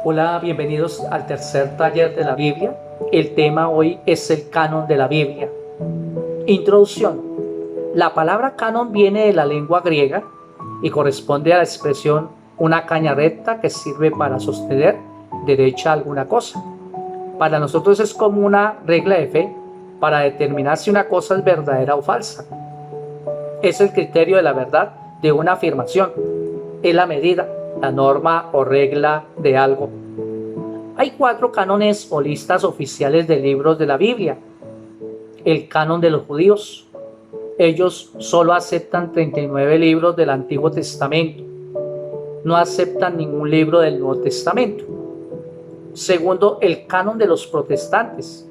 Hola, bienvenidos al tercer taller de la Biblia. El tema hoy es el canon de la Biblia. Introducción. La palabra canon viene de la lengua griega y corresponde a la expresión una caña recta que sirve para sostener derecha alguna cosa. Para nosotros es como una regla de fe para determinar si una cosa es verdadera o falsa. Es el criterio de la verdad de una afirmación. Es la medida, la norma o regla de algo. Hay 4 cánones o listas oficiales de libros de la Biblia. El canon de los judíos. Ellos solo aceptan 39 libros del Antiguo Testamento. No aceptan ningún libro del Nuevo Testamento. Segundo, el canon de los protestantes.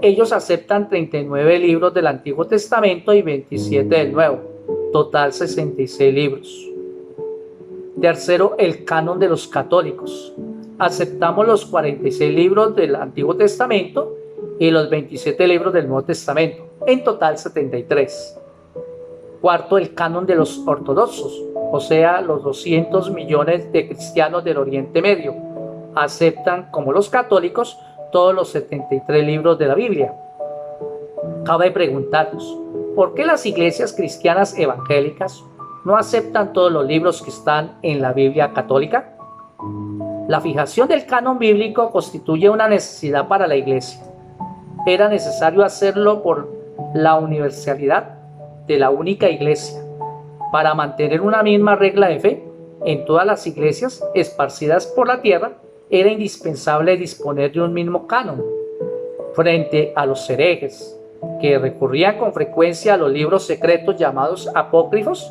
Ellos aceptan 39 libros del Antiguo Testamento y 27 del Nuevo. Total 66 libros. Tercero, el canon de los católicos. Aceptamos los 46 libros del Antiguo Testamento y los 27 libros del Nuevo Testamento, en total 73. Cuarto, el canon de los ortodoxos, o sea, los 200 millones de cristianos del Oriente Medio. Aceptan, como los católicos, todos los 73 libros de la Biblia. Cabe preguntarnos, ¿por qué las iglesias cristianas evangélicas no aceptan todos los libros que están en la Biblia católica? La fijación del canon bíblico constituye una necesidad para la Iglesia. Era necesario hacerlo por la universalidad de la única Iglesia, para mantener una misma regla de fe en todas las iglesias esparcidas por la tierra. Era indispensable disponer de un mismo canon. Frente a los herejes, que recurrían con frecuencia a los libros secretos llamados apócrifos,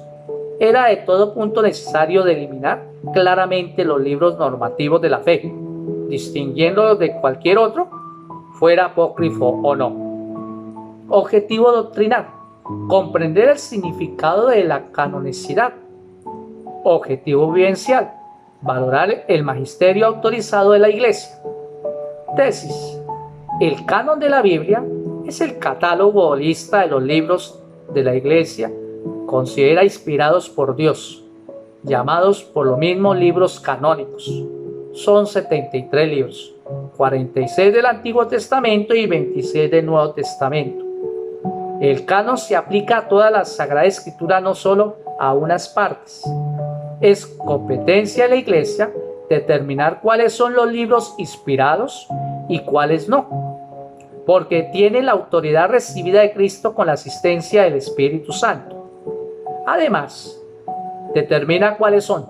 era de todo punto necesario delimitar claramente los libros normativos de la fe, distinguiéndolos de cualquier otro, fuera apócrifo o no. Objetivo doctrinal: comprender el significado de la canonicidad. Objetivo vivencial: valorar el magisterio autorizado de la Iglesia. Tesis: el canon de la Biblia es el catálogo o lista de los libros de la Iglesia considera inspirados por Dios, llamados por lo mismo libros canónicos. Son 73 libros, 46 del Antiguo Testamento y 26 del Nuevo Testamento. El canon se aplica a toda la Sagrada Escritura, no solo a unas partes. Es competencia de la Iglesia determinar cuáles son los libros inspirados y cuáles no, porque tiene la autoridad recibida de Cristo con la asistencia del Espíritu Santo. Además, determina cuáles son,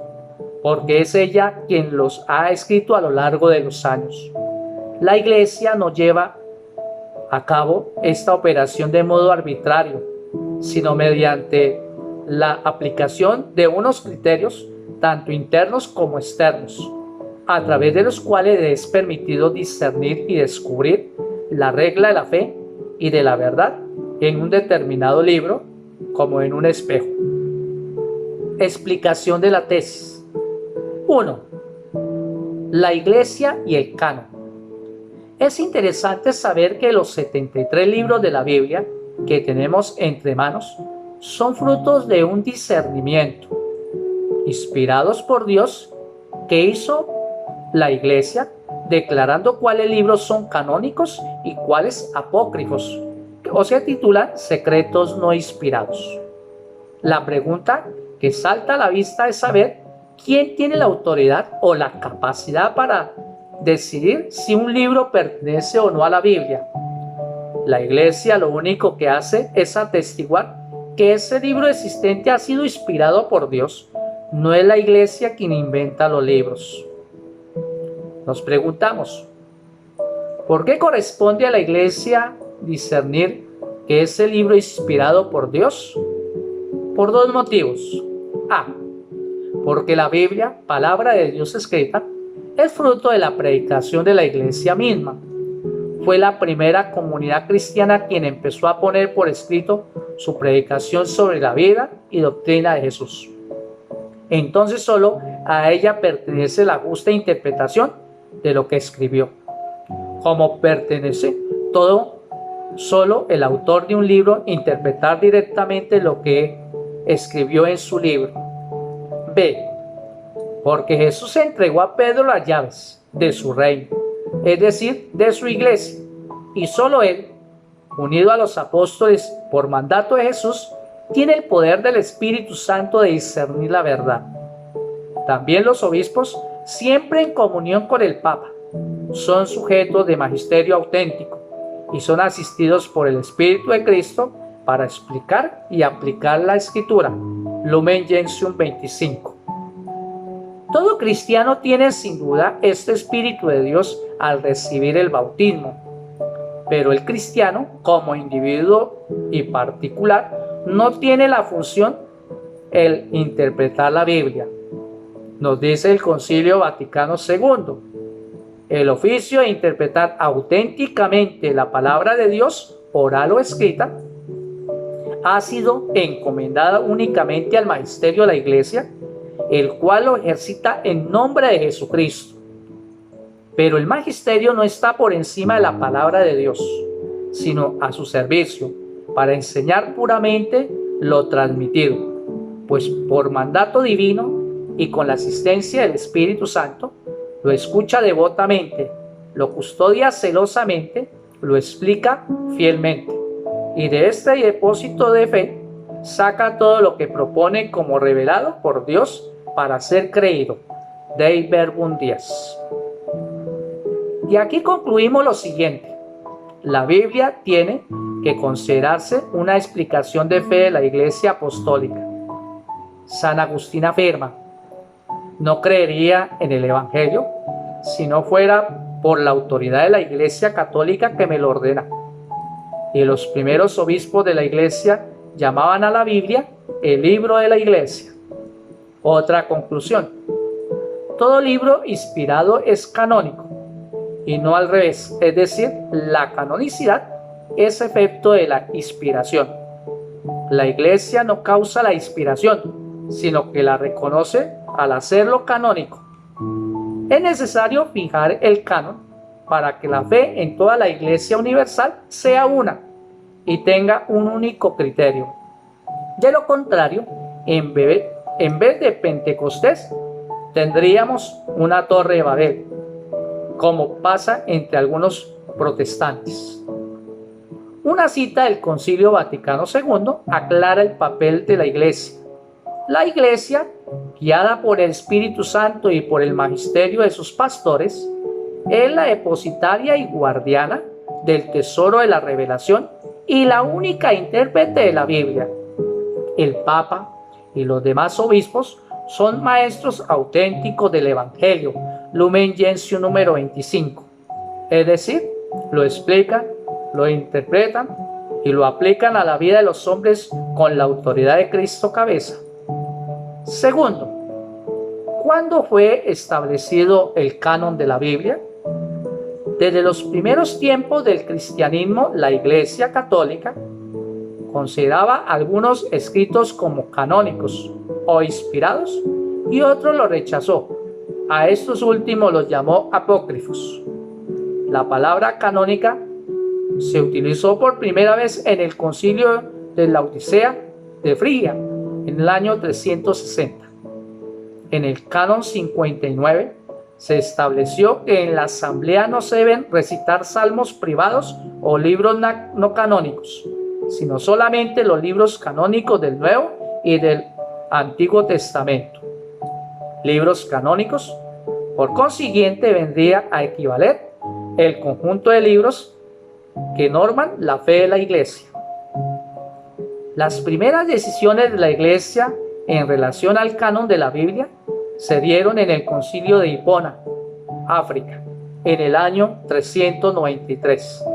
porque es ella quien los ha escrito a lo largo de los años. La Iglesia no lleva a cabo esta operación de modo arbitrario, sino mediante la aplicación de unos criterios, tanto internos como externos, a través de los cuales es permitido discernir y descubrir la regla de la fe y de la verdad en un determinado libro, como en un espejo. Explicación de la tesis. 1. La Iglesia y el canon. Es interesante saber que los 73 libros de la Biblia que tenemos entre manos son frutos de un discernimiento, inspirados por Dios, que hizo la Iglesia, declarando cuáles libros son canónicos y cuáles apócrifos, o se titulan secretos no inspirados. La pregunta que salta a la vista es saber quién tiene la autoridad o la capacidad para decidir si un libro pertenece o no a la Biblia. La Iglesia lo único que hace es atestiguar que ese libro existente ha sido inspirado por Dios. No es la Iglesia quien inventa los libros. Nos preguntamos, ¿por qué corresponde a la Iglesia discernir que ese libro es inspirado por Dios? Por 2 motivos. A. Porque la Biblia, palabra de Dios escrita, es fruto de la predicación de la Iglesia misma. Fue la primera comunidad cristiana quien empezó a poner por escrito su predicación sobre la vida y doctrina de Jesús. Entonces solo a ella pertenece la justa interpretación de lo que escribió. Como pertenece todo solo el autor de un libro interpretar directamente lo que escribió en su libro. B. porque Jesús entregó a Pedro las llaves de su reino, es decir, de su iglesia, y solo él, unido a los apóstoles por mandato de Jesús, tiene el poder del Espíritu Santo de discernir la verdad. También los obispos, siempre en comunión con el Papa, son sujetos de magisterio auténtico y son asistidos por el Espíritu de Cristo para explicar y aplicar la Escritura. Lumen Gentium 25. Todo cristiano tiene sin duda este Espíritu de Dios al recibir el bautismo, pero el cristiano, como individuo y particular, no tiene la función el interpretar la Biblia. Nos dice el Concilio Vaticano II, el oficio de interpretar auténticamente la palabra de Dios, oral o escrita, ha sido encomendada únicamente al magisterio de la Iglesia, el cual lo ejercita en nombre de Jesucristo. Pero el magisterio no está por encima de la palabra de Dios, sino a su servicio, para enseñar puramente lo transmitido, pues por mandato divino y con la asistencia del Espíritu Santo, lo escucha devotamente, lo custodia celosamente, lo explica fielmente, y de este depósito de fe saca todo lo que propone como revelado por Dios para ser creído. Dei Verbum Dies. Y aquí concluimos lo siguiente: la Biblia tiene que considerarse una explicación de fe de la Iglesia Apostólica. San Agustín afirma: no creería en el Evangelio si no fuera por la autoridad de la Iglesia Católica que me lo ordena. Y los primeros obispos de la Iglesia llamaban a la Biblia el libro de la Iglesia. Otra conclusión: todo libro inspirado es canónico y no al revés, es decir, la canonicidad es efecto de la inspiración. La Iglesia no causa la inspiración, sino que la reconoce al hacerlo canónico. Es necesario fijar el canon para que la fe en toda la Iglesia universal sea una y tenga un único criterio. De lo contrario, en vez de Pentecostés, tendríamos una Torre de Babel, como pasa entre algunos protestantes. Una cita del Concilio Vaticano II aclara el papel de la Iglesia. La Iglesia, guiada por el Espíritu Santo y por el magisterio de sus pastores, es la depositaria y guardiana del tesoro de la revelación y la única intérprete de la Biblia. El Papa y los demás obispos son maestros auténticos del Evangelio, Lumen Gentium número 25. Es decir, lo explican, lo interpretan y lo aplican a la vida de los hombres con la autoridad de Cristo cabeza. Segundo, ¿cuándo fue establecido el canon de la Biblia? Desde los primeros tiempos del cristianismo, la Iglesia Católica consideraba algunos escritos como canónicos o inspirados y otros los rechazó. A estos últimos los llamó apócrifos. La palabra canónica se utilizó por primera vez en el concilio de la Odisea de Frigia en el año 360. En el canon 59 se estableció que en la asamblea no se deben recitar salmos privados o libros no canónicos, sino solamente los libros canónicos del Nuevo y del Antiguo Testamento. Libros canónicos, por consiguiente, vendría a equivaler el conjunto de libros que norman la fe de la Iglesia. Las primeras decisiones de la Iglesia en relación al canon de la Biblia se dieron en el concilio de Hipona, África, en el año 393.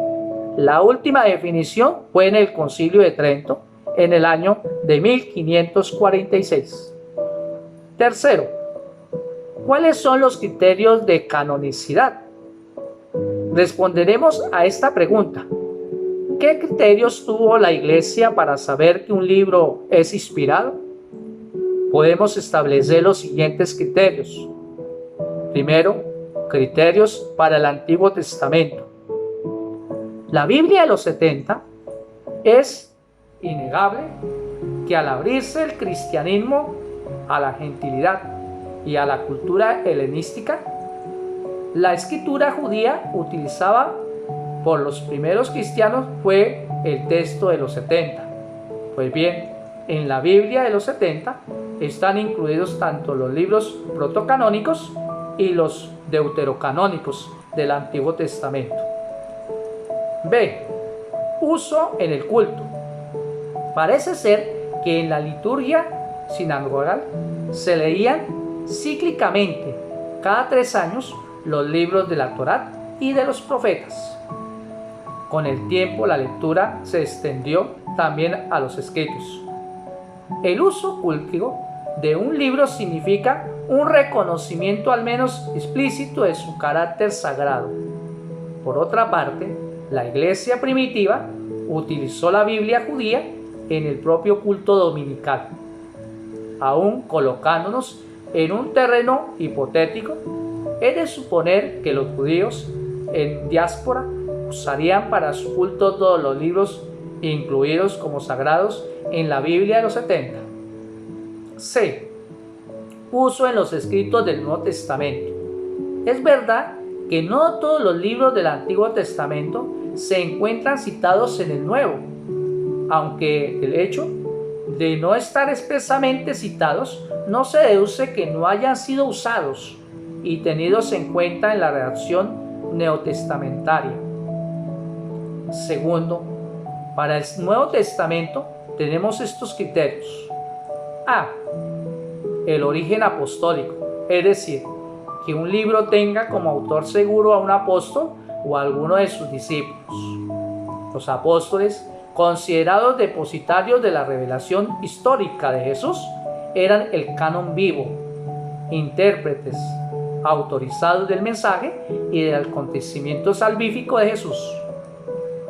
La última definición fue en el concilio de Trento, en el año de 1546. Tercero, ¿cuáles son los criterios de canonicidad? Responderemos a esta pregunta. ¿Qué criterios tuvo la Iglesia para saber que un libro es inspirado? Podemos establecer los siguientes criterios. Primero, criterios para el Antiguo Testamento. La Biblia de los 70 es innegable que al abrirse el cristianismo a la gentilidad y a la cultura helenística, la escritura judía utilizada por los primeros cristianos fue el texto de los 70. Pues bien, en la Biblia de los 70 están incluidos tanto los libros protocanónicos y los deuterocanónicos del Antiguo Testamento. B. Uso en el culto. Parece ser que en la liturgia sinagogal se leían cíclicamente cada 3 años los libros de la Torá y de los profetas. Con el tiempo la lectura se extendió también a los escritos. El uso cultivo de un libro significa un reconocimiento al menos explícito de su carácter sagrado. Por otra parte, la iglesia primitiva utilizó la Biblia judía en el propio culto dominical. Aún colocándonos en un terreno hipotético, es de suponer que los judíos en diáspora usarían para su culto todos los libros incluidos como sagrados en la Biblia de los 70. C. Uso en los escritos del Nuevo Testamento. Es verdad que no todos los libros del Antiguo Testamento se encuentran citados en el Nuevo, aunque el hecho de no estar expresamente citados no se deduce que no hayan sido usados y tenidos en cuenta en la redacción neotestamentaria. Segundo, para el Nuevo Testamento tenemos estos criterios. A. El origen apostólico, es decir, que un libro tenga como autor seguro a un apóstol o a alguno de sus discípulos. Los apóstoles, considerados depositarios de la revelación histórica de Jesús, eran el canon vivo, intérpretes autorizados del mensaje y del acontecimiento salvífico de Jesús.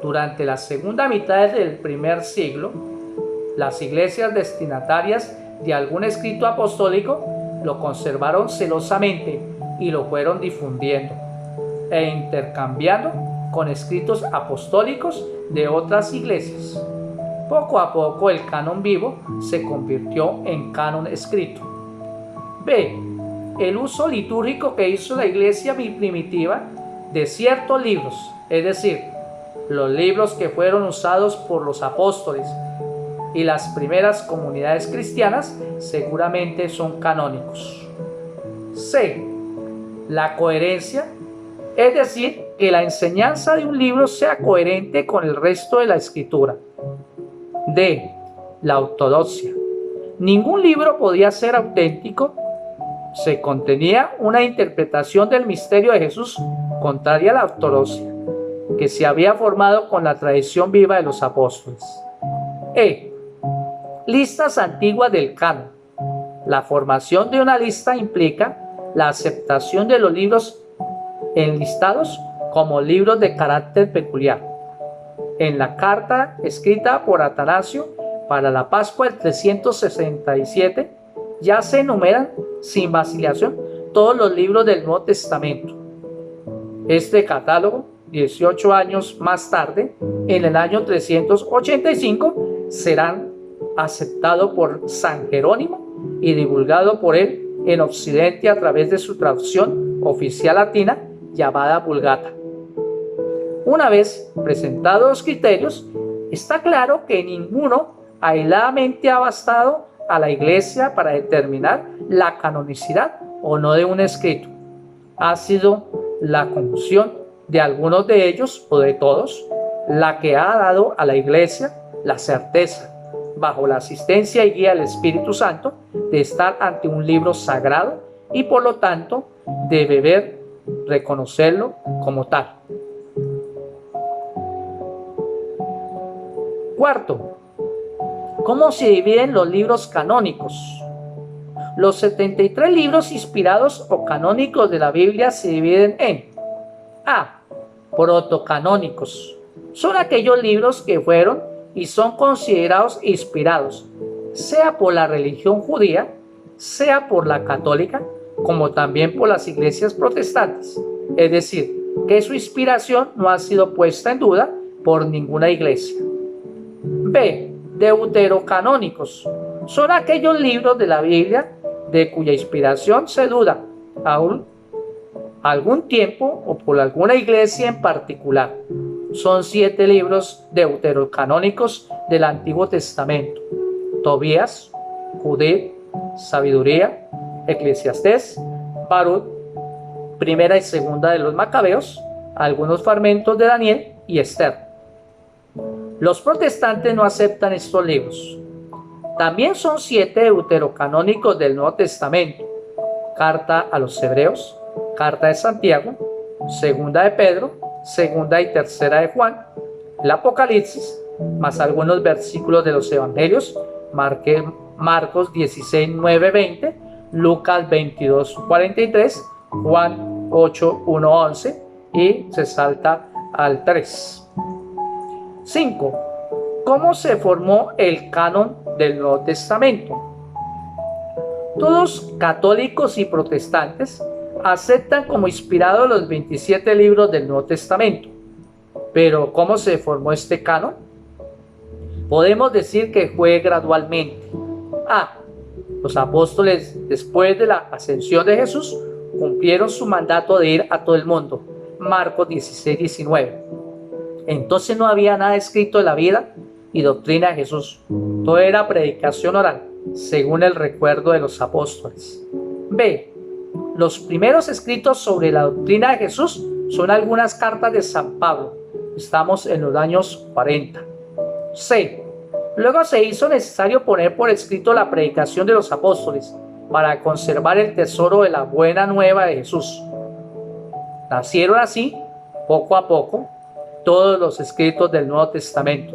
Durante la segunda mitad del primer siglo, las iglesias destinatarias de algún escrito apostólico lo conservaron celosamente y lo fueron difundiendo e intercambiando con escritos apostólicos de otras iglesias. Poco a poco el canon vivo se convirtió en canon escrito. B. El uso litúrgico que hizo la iglesia primitiva de ciertos libros, es decir, los libros que fueron usados por los apóstoles y las primeras comunidades cristianas, seguramente son canónicos. C. La coherencia, es decir, que la enseñanza de un libro sea coherente con el resto de la escritura. D. La ortodoxia. Ningún libro podía ser auténtico. Se contenía una interpretación del misterio de Jesús contraria a la ortodoxia, que se había formado con la tradición viva de los apóstoles. E. Listas antiguas del canon. La formación de una lista implica la aceptación de los libros enlistados como libros de carácter peculiar. En la carta escrita por Atanasio para la Pascua del 367 ya se enumeran sin vacilación todos los libros del Nuevo Testamento. Este catálogo, 18 años más tarde, en el año 385, serán aceptado por San Jerónimo y divulgado por él en Occidente a través de su traducción oficial latina llamada Vulgata. Una vez presentados los criterios, está claro que ninguno aisladamente ha bastado a la Iglesia para determinar la canonicidad o no de un escrito. Ha sido la conjunción de algunos de ellos o de todos la que ha dado a la Iglesia la certeza, bajo la asistencia y guía del Espíritu Santo, de estar ante un libro sagrado y por lo tanto de deber reconocerlo como tal. Cuarto, ¿cómo se dividen los libros canónicos? Los 73 libros inspirados o canónicos de la Biblia se dividen en A. Protocanónicos. Son aquellos libros que fueron y son considerados inspirados, sea por la religión judía, sea por la católica, como también por las iglesias protestantes. Es decir, que su inspiración no ha sido puesta en duda por ninguna iglesia. B. Deuterocanónicos. Son aquellos libros de la Biblia de cuya inspiración se duda aún algún tiempo o por alguna iglesia en particular. Son 7 libros deuterocanónicos del Antiguo Testamento: Tobías, Judith, Sabiduría, Eclesiastés, Baruch, Primera y Segunda de los Macabeos, algunos fragmentos de Daniel y Esther. Los protestantes no aceptan estos libros. También son 7 deuterocanónicos del Nuevo Testamento: Carta a los Hebreos, Carta de Santiago, Segunda de Pedro, Segunda y Tercera de Juan, el Apocalipsis, más algunos versículos de los Evangelios: Marcos 16, 9, 20, Lucas 22, 43, Juan 8, 1, 11, y se salta al 3. 5. ¿Cómo se formó el canon del Nuevo Testamento? Todos, católicos y protestantes, aceptan como inspirados los 27 libros del Nuevo Testamento. Pero ¿cómo se formó este canon? Podemos decir que fue gradualmente. Los apóstoles, después de la ascensión de Jesús, cumplieron su mandato de ir a todo el mundo. Marcos 16, 19. Entonces no había nada escrito de la vida y doctrina de Jesús. Todo era predicación oral, según el recuerdo de los apóstoles. B. Los primeros escritos sobre la doctrina de Jesús son algunas cartas de San Pablo. Estamos en los años 40. C. Luego se hizo necesario poner por escrito la predicación de los apóstoles para conservar el tesoro de la buena nueva de Jesús. Nacieron así, poco a poco, todos los escritos del Nuevo Testamento.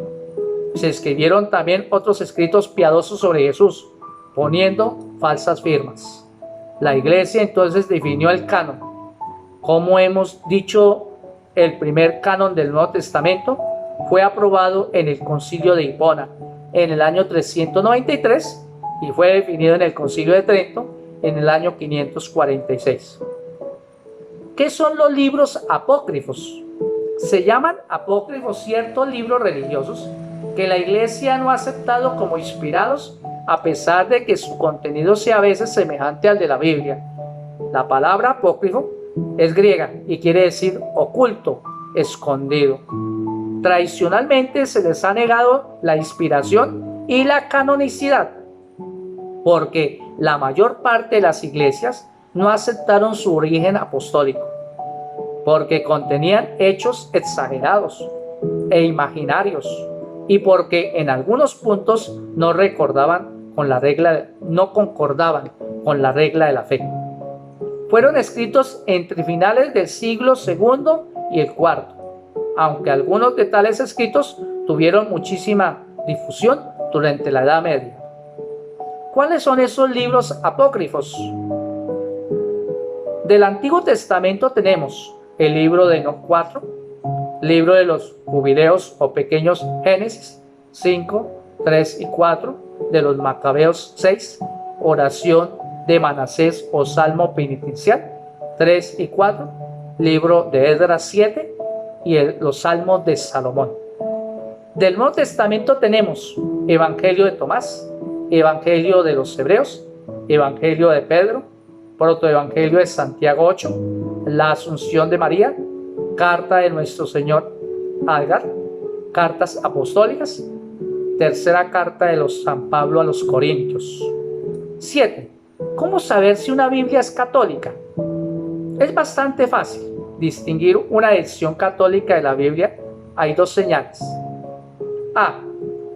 Se escribieron también otros escritos piadosos sobre Jesús, poniendo falsas firmas. La Iglesia entonces definió el canon. Como hemos dicho, el primer canon del Nuevo Testamento fue aprobado en el Concilio de Hipona en el año 393 y fue definido en el Concilio de Trento en el año 546. ¿Qué son los libros apócrifos? Se llaman apócrifos ciertos libros religiosos que la Iglesia no ha aceptado como inspirados, a pesar de que su contenido sea a veces semejante al de la Biblia. La palabra apócrifo es griega y quiere decir oculto, escondido. Tradicionalmente se les ha negado la inspiración y la canonicidad, porque la mayor parte de las iglesias no aceptaron su origen apostólico, porque contenían hechos exagerados e imaginarios, y porque en algunos puntos no concordaban con la regla de la fe. Fueron escritos entre finales del siglo II y el IV, aunque algunos de tales escritos tuvieron muchísima difusión durante la Edad Media. ¿Cuáles son esos libros apócrifos? Del Antiguo Testamento tenemos el libro de Enoc 4, libro de los Jubileos o pequeños Génesis 5, 3 y 4, de los Macabeos 6, oración de Manasés o Salmo penitencial 3 y 4, libro de Esdras 7 y los Salmos de Salomón. Del Nuevo Testamento tenemos Evangelio de Tomás, Evangelio de los Hebreos, Evangelio de Pedro, Protoevangelio de Santiago 8, la Asunción de María, Carta de Nuestro Señor Agar, Cartas Apostólicas, Tercera Carta de los San Pablo a los Corintios. 7. ¿Cómo saber si una Biblia es católica? Es bastante fácil distinguir una edición católica de la Biblia. Hay 2 señales. A.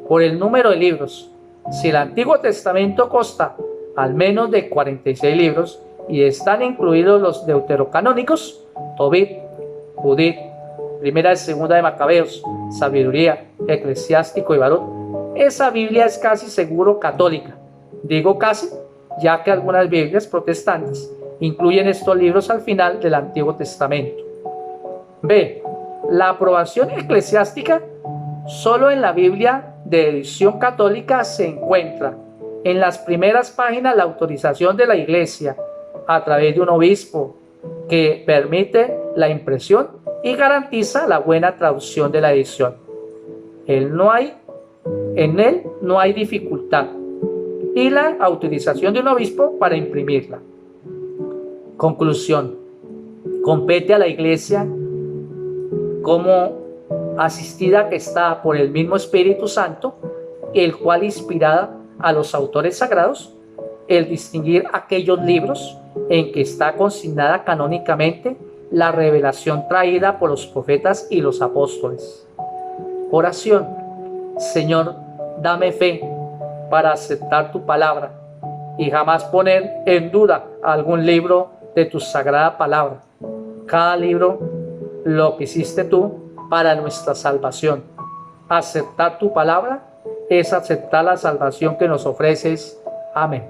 Por el número de libros. Si el Antiguo Testamento consta al menos de 46 libros y están incluidos los deuterocanónicos, Tobit, Judith, Primera y Segunda de Macabeos, Sabiduría, Eclesiástico y Baruch, esa Biblia es casi seguro católica. Digo casi, ya que algunas Biblias protestantes incluyen estos libros al final del Antiguo Testamento. B. La aprobación eclesiástica. Solo en la Biblia de edición católica se encuentra en las primeras páginas la autorización de la Iglesia a través de un obispo que permite la impresión y garantiza la buena traducción de la edición. En él no hay dificultad. y la autorización de un obispo para imprimirla. Conclusión. Compete a la Iglesia, como asistida que está por el mismo Espíritu Santo, el cual inspirada a los autores sagrados, el distinguir aquellos libros en que está consignada canónicamente la revelación traída por los profetas y los apóstoles. Oración. Señor, dame fe para aceptar tu palabra y jamás poner en duda algún libro de tu sagrada palabra. Cada libro lo que hiciste tú para nuestra salvación. Aceptar tu palabra es aceptar la salvación que nos ofreces. Amén.